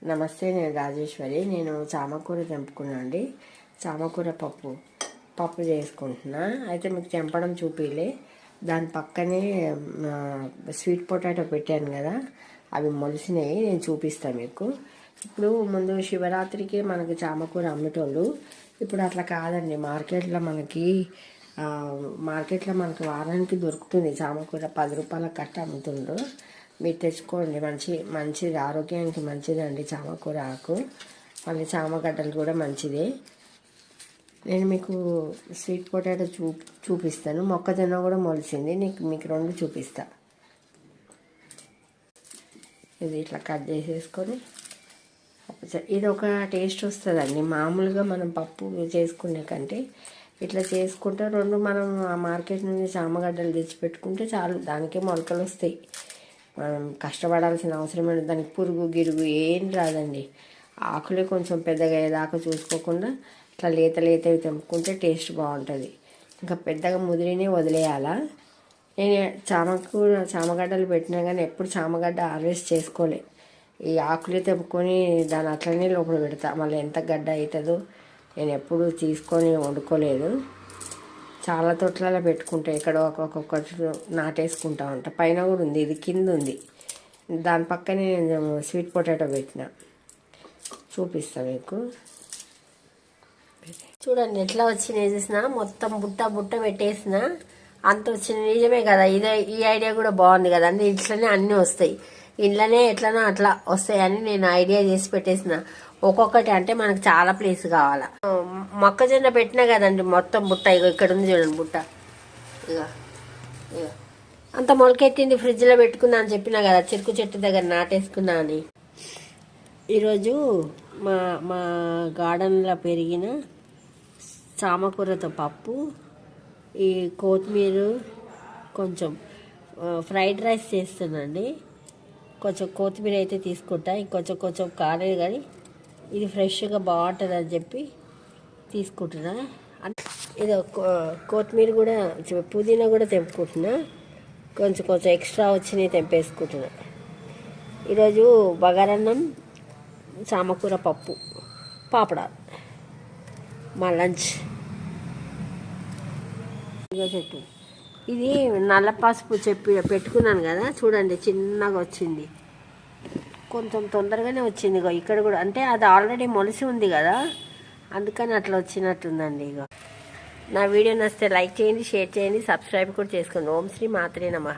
నమస్తే, నేను రాజేశ్వరి. నేను చామకూర తెంపుకున్నాండి. చామకూర పప్పు చేసుకుంటున్నా. అయితే మీకు తెంపడం చూపిలే. దాని పక్కనే స్వీట్ పొటాటో పెట్టాను కదా, అవి మొలిసినాయి. నేను చూపిస్తాను మీకు. ఇప్పుడు ముందు శివరాత్రికి మనకి చామకూర అమ్మేటోళ్ళు. ఇప్పుడు అట్లా కాదండి. మార్కెట్లో మనకి వారానికి దొరుకుతుంది చామకూర. 10 రూపాయల కట్ట అమ్ముతుండ్రు. మీరు తెచ్చుకోండి. మంచిది, ఆరోగ్యానికి మంచిదండి చామకూర ఆకు. మళ్ళీ చామగడ్డలు కూడా మంచిదే. నేను మీకు స్వీట్ పొటాటో చూపిస్తాను. మొక్కజొన్న కూడా మొలిసింది. మీకు రెండు చూపిస్తా. ఇది ఇట్లా కట్ చేసేసుకొని, ఇది ఒక టేస్ట్ వస్తుందండి. మామూలుగా మనం పప్పు చేసుకునే కంటే ఇట్లా చేసుకుంటే మనం ఆ మార్కెట్ నుంచి చామగడ్డలు తెచ్చిపెట్టుకుంటే చాలు. దానికే మొలకలు వస్తాయి. మనం కష్టపడాల్సిన అవసరం లేదు. దానికి పురుగు గిరుగు ఏం రాదండి. ఆకులే కొంచెం పెద్దగా అయ్యేదాకా చూసుకోకుండా ఇట్లా లేతవి తెంపుకుంటే టేస్ట్ బాగుంటుంది. ఇంకా పెద్దగా ముదిరినే వదిలేయాలా. నేను చామగడ్డలు పెట్టినా కానీ ఎప్పుడు చామగడ్డ హార్వెస్ట్ చేసుకోలే. ఈ ఆకులే తెంపుకొని దాన్ని అట్లనే లోపల పెడతా. మళ్ళీ ఎంత గడ్డ అవుతుందో నేను ఎప్పుడు తీసుకొని వండుకోలేదు. చాలా తొట్లలో పెట్టుకుంటా. ఇక్కడ ఒక్కొక్కటి నాటేసుకుంటా ఉంటా. పైన కూడా ఉంది, ఇది కింద ఉంది. దాని పక్కనే నేను స్వీట్ పొటాటో పెట్టిన. చూపిస్తా మీకు. చూడండి ఎట్లా వచ్చినాయి చూసిన. మొత్తం బుట్ట పెట్టేసిన. అంత వచ్చింది. నిజమే కదా, ఈ ఐడియా కూడా బాగుంది కదా. అంటే ఇట్లనే అన్నీ వస్తాయి. ఇంట్లోనే ఎట్లనో అట్లా వస్తాయని నేను ఐడియా చేసి పెట్టేసిన. ఒక్కొక్కటి అంటే మనకు చాలా ప్లేస్ కావాలా. మొక్కజొన్న పెట్టినా కదండి, మొత్తం బుట్ట. ఇక్కడ ఉంది చూడండి బుట్ట. ఇక అంత మొలకెత్తింది. ఫ్రిడ్జ్లో పెట్టుకున్నా అని చెప్పినా కదా, చెరుకు చెట్టు దగ్గర నాటేసుకున్నా అని. ఈరోజు మా గార్డెన్లో పెరిగిన చామకూరతో పప్పు, ఈ కొత్తిమీర, కొంచెం ఫ్రైడ్ రైస్ చేస్తున్నాండి. కొంచెం కొత్తిమీర అయితే తీసుకుంటా. ఇంకొంచెం కాలేదు కానీ ఇది ఫ్రెష్గా బాగుంటుంది అని చెప్పి తీసుకుంటున్నా. ఇది కొత్తిమీర కూడా, పుదీనా కూడా తెంపుకుంటున్నా. కొంచెం ఎక్స్ట్రా వచ్చినాయి తెంపేసుకుంటున్నా. ఈరోజు బగారన్నం, చామకూర పప్పు, పాపడాలు మా లంచ్. చెట్టు ఇది నల్ల పసుపు పెట్టుకున్నాను కదా, చూడండి చిన్నగా వచ్చింది. కొంచెం తొందరగానే వచ్చింది. ఇగో ఇక్కడ కూడా, అంటే అది ఆల్రెడీ మొలిసి ఉంది కదా, అందుకని అట్లా వచ్చినట్టుందండి. ఇగో నా వీడియో నచ్చితే లైక్ చేయండి, షేర్ చేయండి, సబ్స్క్రైబ్ కూడా చేసుకోండి. ఓం శ్రీ మాత్రే నమః.